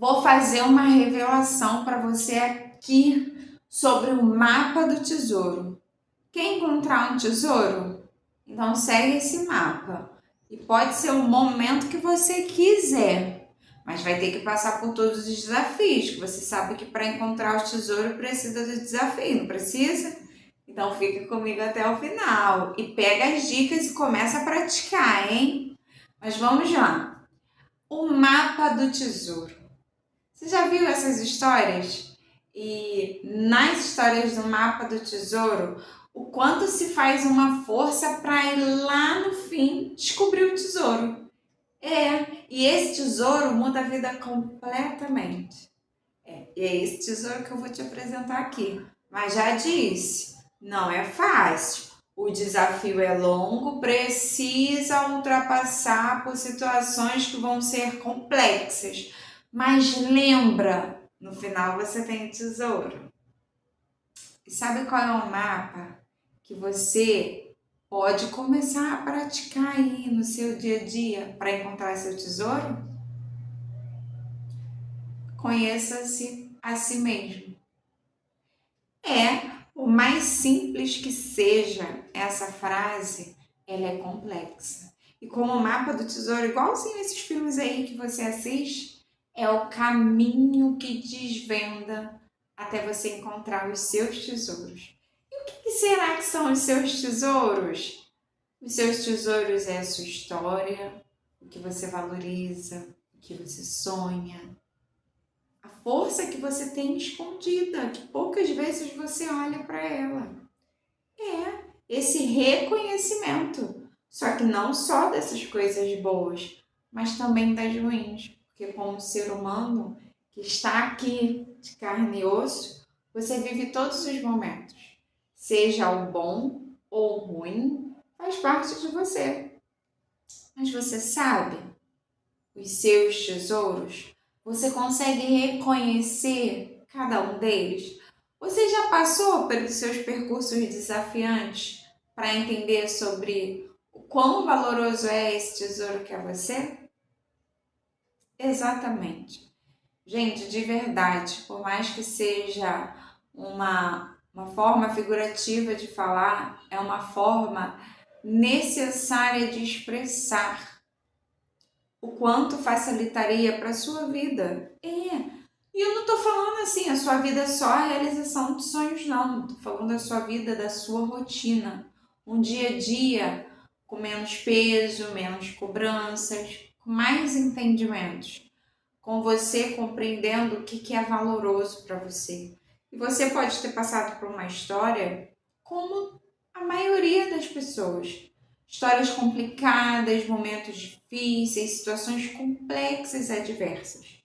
Vou fazer uma revelação para você aqui sobre o mapa do tesouro. Quer encontrar um tesouro? Então segue esse mapa. E pode ser o momento que você quiser, mas vai ter que passar por todos os desafios, que você sabe que para encontrar o tesouro precisa de desafio, não precisa? Então fica comigo até o final e pega as dicas e começa a praticar, hein? Mas vamos lá. O mapa do tesouro. Você já viu essas histórias? E nas histórias do mapa do tesouro, o quanto se faz uma força para ir lá no fim descobrir o tesouro. E esse tesouro muda a vida completamente. E é esse tesouro que eu vou te apresentar aqui. Mas já disse, não é fácil. O desafio é longo, precisa ultrapassar por situações que vão ser complexas. Mas lembra, no final você tem o tesouro. E sabe qual é o mapa que você pode começar a praticar aí no seu dia a dia para encontrar seu tesouro? Conheça-se a si mesmo. Por mais simples que seja essa frase, ela é complexa. E como o mapa do tesouro, igualzinho esses filmes aí que você assiste, é o caminho que desvenda até você encontrar os seus tesouros. E o que será que são os seus tesouros? Os seus tesouros é a sua história, o que você valoriza, o que você sonha, a força que você tem escondida, que poucas vezes você olha para ela. Esse reconhecimento, só que não só dessas coisas boas, mas também das ruins, porque como ser humano que está aqui de carne e osso, você vive todos os momentos, seja o bom ou o ruim, faz parte de você. Mas você sabe os seus tesouros? Você consegue reconhecer cada um deles? Você já passou pelos seus percursos desafiantes para entender sobre o quão valoroso é esse tesouro que é você? Exatamente. Gente, de verdade, por mais que seja uma forma figurativa de falar, é uma forma necessária de expressar o quanto facilitaria para a sua vida. E eu não estou falando assim, a sua vida é só a realização de sonhos, não. Estou falando da sua vida, da sua rotina. Um dia a dia com menos peso, menos cobranças, com mais entendimentos. Com você compreendendo o que é valoroso para você. E você pode ter passado por uma história como a maioria das pessoas. Histórias complicadas, momentos difíceis, situações complexas e adversas.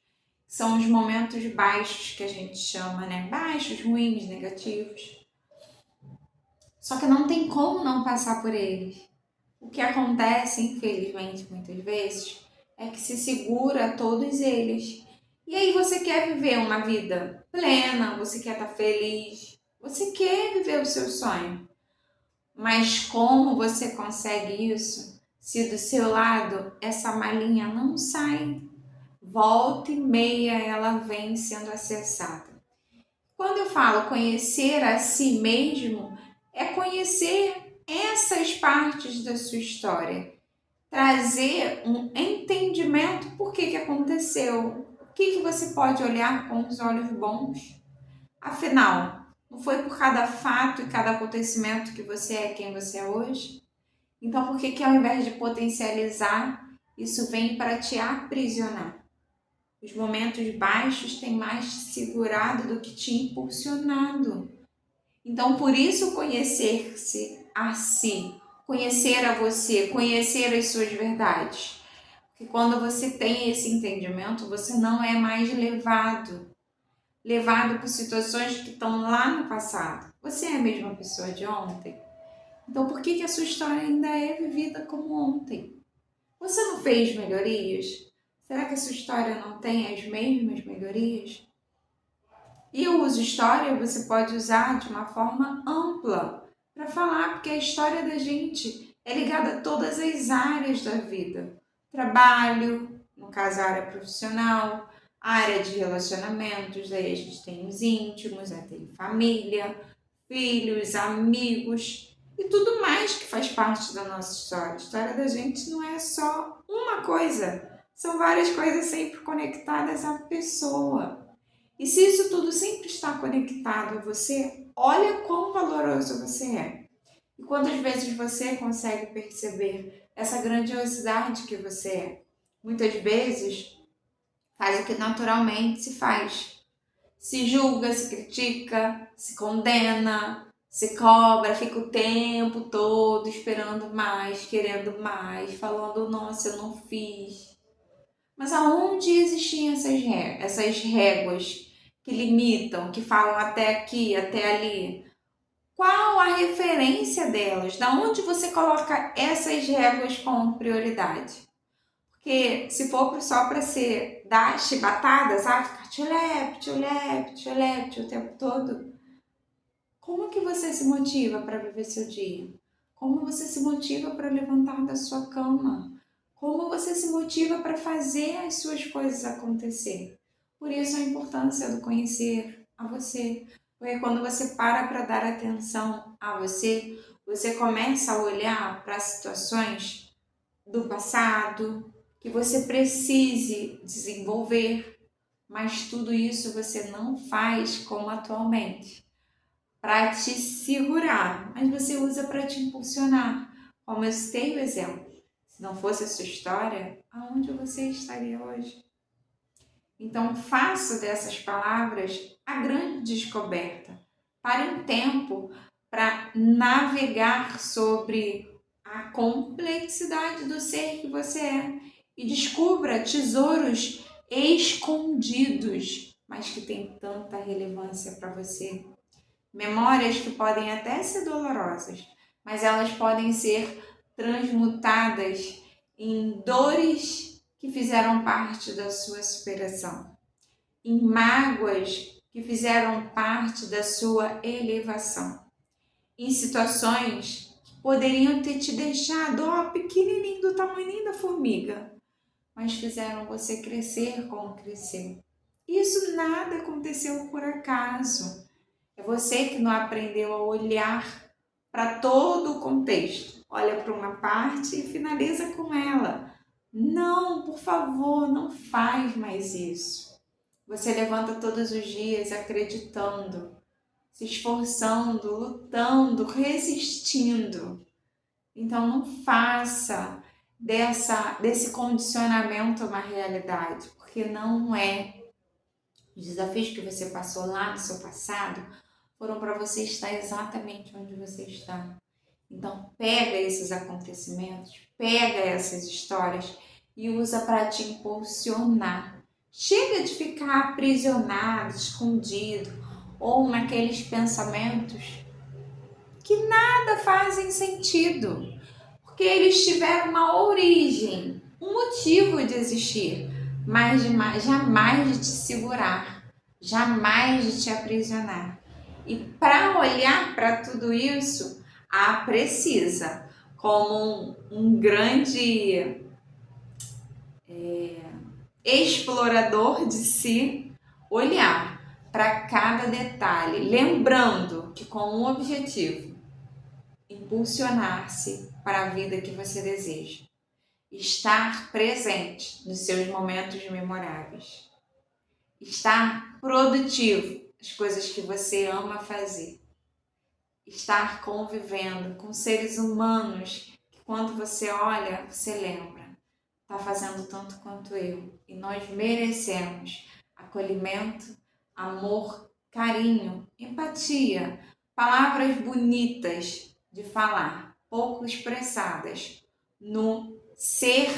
São os momentos baixos que a gente chama, né? Baixos, ruins, negativos. Só que não tem como não passar por eles. O que acontece, infelizmente, muitas vezes, é que se segura a todos eles. E aí você quer viver uma vida plena, você quer estar feliz, você quer viver o seu sonho. Mas como você consegue isso se do seu lado essa malinha não sai? Volta e meia ela vem sendo acessada. Quando eu falo conhecer a si mesmo, é conhecer essas partes da sua história. Trazer um entendimento por que aconteceu. O que você pode olhar com os olhos bons? Afinal, não foi por cada fato e cada acontecimento que você é quem você é hoje? Então, por que ao invés de potencializar, isso vem para te aprisionar? Os momentos baixos têm mais te segurado do que te impulsionado. Então, por isso, conhecer-se a si, conhecer a você, conhecer as suas verdades. Porque quando você tem esse entendimento, você não é mais levado por situações que estão lá no passado. Você é a mesma pessoa de ontem. Então, por que a sua história ainda é vivida como ontem? Você não fez melhorias? Será que a sua história não tem as mesmas melhorias? E eu uso história, você pode usar de uma forma ampla para falar, porque a história da gente é ligada a todas as áreas da vida. Trabalho, no caso a área profissional, área de relacionamentos, daí a gente tem os íntimos, aí tem família, filhos, amigos e tudo mais que faz parte da nossa história. A história da gente não é só uma coisa, são várias coisas sempre conectadas à pessoa. E se isso tudo sempre está conectado a você, olha quão valoroso você é. E quantas vezes você consegue perceber essa grandiosidade que você é. Muitas vezes faz o que naturalmente se faz. Se julga, se critica, se condena, se cobra, fica o tempo todo esperando mais, querendo mais, falando, nossa, eu não fiz. Mas aonde existiam essas réguas que limitam, que falam até aqui, até ali? Qual a referência delas? Da onde você coloca essas réguas como prioridade? Porque se for só para ser dar chibatadas, ficar tchulepe o tempo todo, como que você se motiva para viver seu dia? Como você se motiva para levantar da sua cama? Como você se motiva para fazer as suas coisas acontecer? Por isso a importância do conhecer a você. Porque quando você para dar atenção a você, você começa a olhar para situações do passado que você precise desenvolver, mas tudo isso você não faz como atualmente para te segurar, mas você usa para te impulsionar. Como eu citei o exemplo, se não fosse a sua história, aonde você estaria hoje? Então, faça dessas palavras a grande descoberta. Pare um tempo para navegar sobre a complexidade do ser que você é e descubra tesouros escondidos, mas que têm tanta relevância para você. Memórias que podem até ser dolorosas, mas elas podem ser transmutadas em dores que fizeram parte da sua superação, em mágoas que fizeram parte da sua elevação, em situações que poderiam ter te deixado pequenininho do tamanho da formiga, mas fizeram você crescer como cresceu. Isso nada aconteceu por acaso. É você que não aprendeu a olhar para todo o contexto. Olha para uma parte e finaliza com ela. Não, por favor, não faz mais isso. Você levanta todos os dias acreditando, se esforçando, lutando, resistindo. Então não faça desse condicionamento uma realidade, porque não é. Os desafios que você passou lá no seu passado foram para você estar exatamente onde você está. Então, pega esses acontecimentos, pega essas histórias e usa para te impulsionar. Chega de ficar aprisionado, escondido ou naqueles pensamentos que nada fazem sentido, porque eles tiveram uma origem, um motivo de existir, mas jamais de te segurar, jamais de te aprisionar. E para olhar para tudo isso, precisa, como um grande explorador de si, olhar para cada detalhe, lembrando que com um objetivo, impulsionar-se para a vida que você deseja. Estar presente nos seus momentos memoráveis. Estar produtivo nas coisas que você ama fazer. Estar convivendo com seres humanos que quando você olha, você lembra. Está fazendo tanto quanto eu. E nós merecemos acolhimento, amor, carinho, empatia, palavras bonitas de falar, pouco expressadas, no ser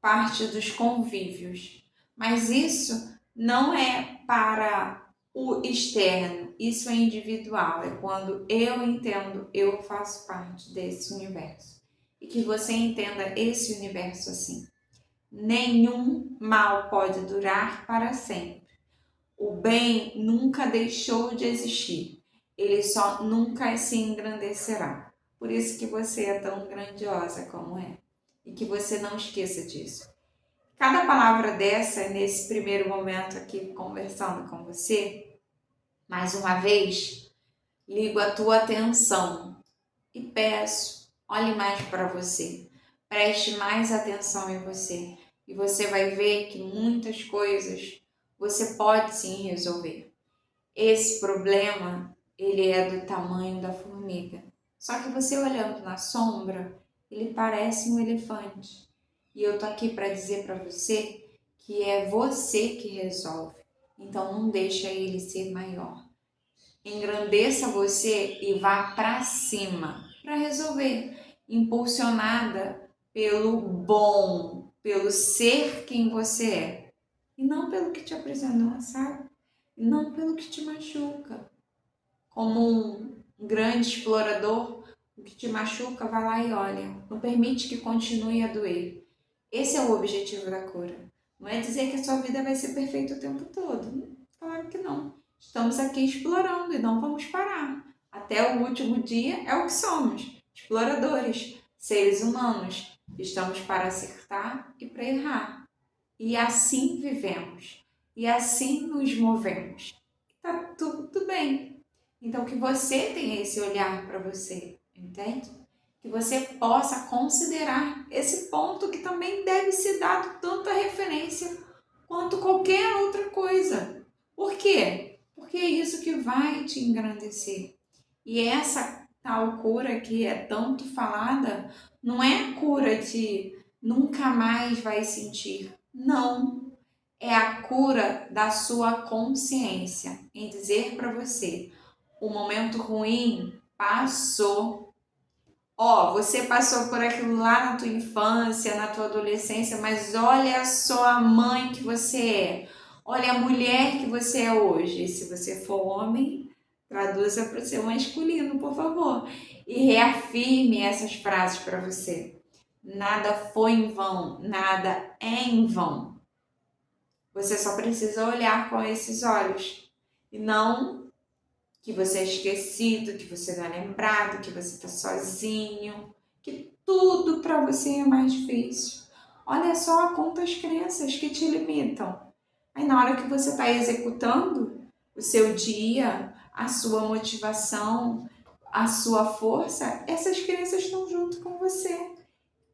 parte dos convívios. Mas isso não é para o externo, isso é individual, é quando eu entendo, eu faço parte desse universo. E que você entenda esse universo assim. Nenhum mal pode durar para sempre. O bem nunca deixou de existir, ele só nunca se engrandecerá. Por isso que você é tão grandiosa como é. E que você não esqueça disso. cada palavra dessa, nesse primeiro momento aqui conversando com você, mais uma vez, ligo a tua atenção e peço, olhe mais para você, preste mais atenção em você e você vai ver que muitas coisas você pode sim resolver. Esse problema, ele é do tamanho da formiga, só que você olhando na sombra, ele parece um elefante. E eu tô aqui para dizer para você que é você que resolve. Então não deixa ele ser maior. Engrandeça você e vá para cima para resolver, impulsionada pelo bom, pelo ser quem você é, e não pelo que te aprisiona, sabe? E não pelo que te machuca. Como um grande explorador, o que te machuca, vai lá e olha. Não permite que continue a doer. Esse é o objetivo da cura. Não é dizer que a sua vida vai ser perfeita o tempo todo. Claro que não. Estamos aqui explorando e não vamos parar. Até o último dia é o que somos. Exploradores, seres humanos. Estamos para acertar e para errar. E assim vivemos. E assim nos movemos. Tá tudo bem. Então que você tenha esse olhar para você, entende? Que você possa considerar esse ponto que também deve ser dado tanta referência quanto qualquer outra coisa. Por quê? Porque é isso que vai te engrandecer. E essa tal cura que é tanto falada, não é a cura de nunca mais vai sentir. Não. É a cura da sua consciência em dizer para você, o momento ruim passou. Ó, você passou por aquilo lá na tua infância, na tua adolescência, mas olha só a mãe que você é. Olha a mulher que você é hoje. Se você for homem, traduza para o seu masculino, por favor. E reafirme essas frases para você. Nada foi em vão, nada é em vão. Você só precisa olhar com esses olhos e não que você é esquecido, que você não é lembrado, que você está sozinho, que tudo para você é mais difícil. Olha só quantas crenças que te limitam. Aí na hora que você está executando o seu dia, a sua motivação, a sua força, essas crenças estão junto com você.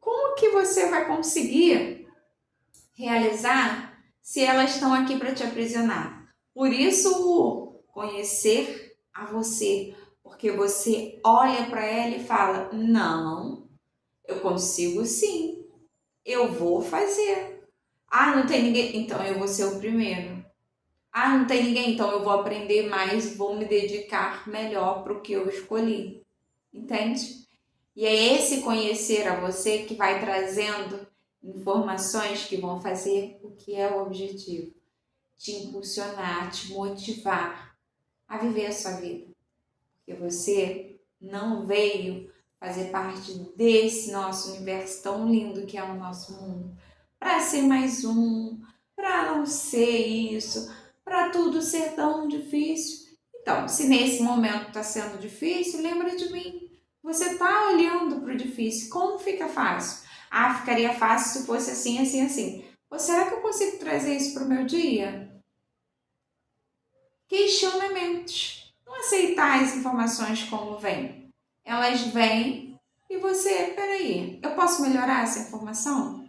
Como que você vai conseguir realizar se elas estão aqui para te aprisionar? Por isso, conhecer a você, porque você olha para ela e fala: não, eu consigo sim, eu vou fazer. Ah, não tem ninguém, então eu vou ser o primeiro. Ah, não tem ninguém, então eu vou aprender mais, vou me dedicar melhor para o que eu escolhi. Entende? E é esse conhecer a você que vai trazendo informações que vão fazer o que é o objetivo. Te impulsionar, te motivar a viver a sua vida. Porque você não veio fazer parte desse nosso universo tão lindo que é o nosso mundo para ser mais um, para não ser isso, para tudo ser tão difícil. Então, se nesse momento está sendo difícil, lembra de mim. Você está olhando para o difícil. Como fica fácil? Ah, ficaria fácil se fosse assim, assim, assim. Ou será que eu consigo trazer isso para o meu dia? Questionamentos. Não aceitar as informações como vêm. Elas vêm e você, peraí, eu posso melhorar essa informação?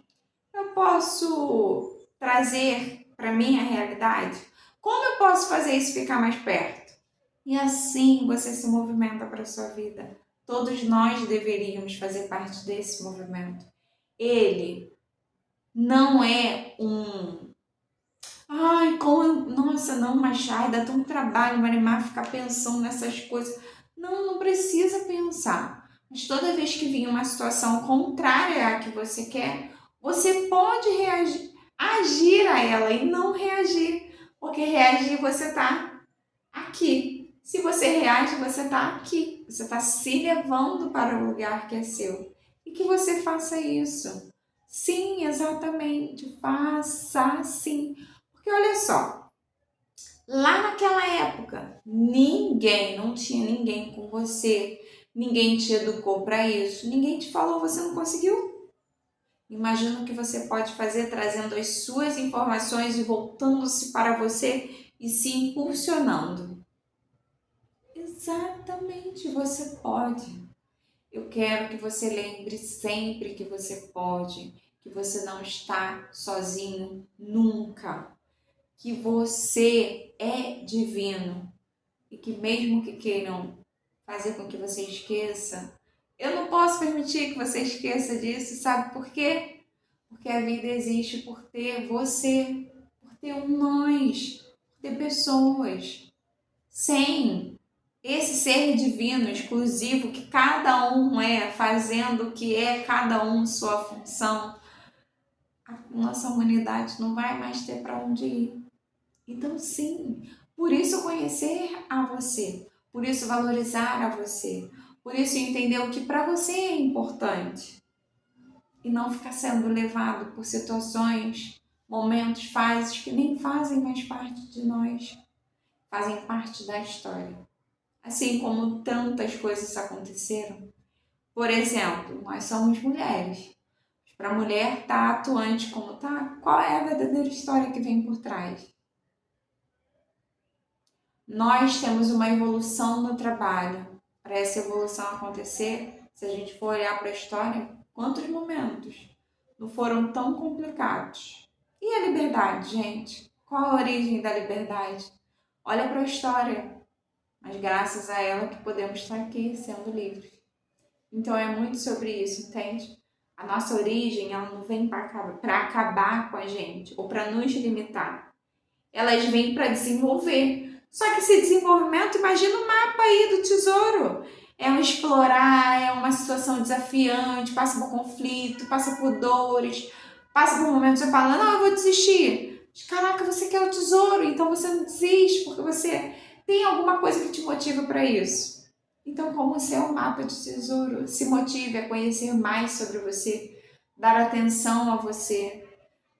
Eu posso trazer para mim a realidade? Como eu posso fazer isso ficar mais perto? E assim você se movimenta para a sua vida. Todos nós deveríamos fazer parte desse movimento. Ele não é um... Ai, como... Nossa, não, mas ai, dá tanto trabalho, Marimar, ficar pensando nessas coisas. Não, não precisa pensar. Mas toda vez que vir uma situação contrária à que você quer, você pode reagir, agir a ela e não reagir. Porque reagir você está aqui. Se você reage, você está aqui. Você está se levando para o lugar que é seu. E que você faça isso. Sim, exatamente. Faça sim. Porque olha só, lá naquela época, não tinha ninguém com você, ninguém te educou para isso, ninguém te falou, você não conseguiu. Imagina o que você pode fazer trazendo as suas informações e voltando-se para você e se impulsionando. Exatamente, você pode. Eu quero que você lembre sempre que você pode, que você não está sozinho nunca, que você é divino e que mesmo que queiram fazer com que você esqueça, eu não posso permitir que você esqueça disso, sabe por quê? Porque a vida existe por ter você, por ter um nós, por ter pessoas. Sem esse ser divino, exclusivo, que cada um é, fazendo o que é cada um sua função, a nossa humanidade não vai mais ter para onde ir. Então, sim, por isso conhecer a você, por isso valorizar a você, por isso entender o que para você é importante e não ficar sendo levado por situações, momentos, fases que nem fazem mais parte de nós, fazem parte da história. Assim como tantas coisas aconteceram. Por exemplo, nós somos mulheres. Para a mulher estar atuante como está, qual é a verdadeira história que vem por trás? Nós temos uma evolução no trabalho. Para essa evolução acontecer, se a gente for olhar para a história, quantos momentos não foram tão complicados? E a liberdade, gente? Qual a origem da liberdade? Olha para a história, mas graças a ela que podemos estar aqui sendo livres. Então é muito sobre isso, entende? A nossa origem, ela não vem para acabar com a gente ou para nos limitar. Elas vêm para desenvolver. Só que esse desenvolvimento, imagina o mapa aí do tesouro. É um explorar, é uma situação desafiante, passa por conflito, passa por dores, passa por momentos que você fala, não, eu vou desistir. Mas, caraca, você quer o tesouro, então você não desiste, porque você tem alguma coisa que te motiva para isso. Então, como o seu mapa de tesouro, se motive a conhecer mais sobre você, dar atenção a você,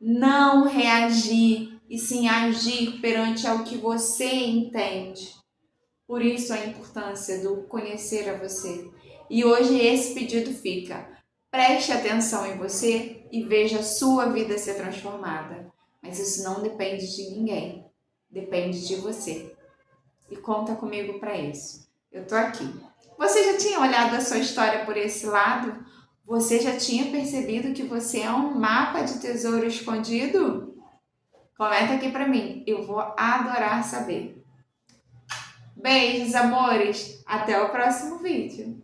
não reagir e sim agir perante ao que você entende. Por isso a importância do conhecer a você. E hoje esse pedido fica: preste atenção em você e veja a sua vida ser transformada. Mas isso não depende de ninguém, depende de você. E conta comigo para isso. Eu tô aqui. Você já tinha olhado a sua história por esse lado? Você já tinha percebido que você é um mapa de tesouro escondido? Comenta aqui para mim, eu vou adorar saber. Beijos, amores! Até o próximo vídeo!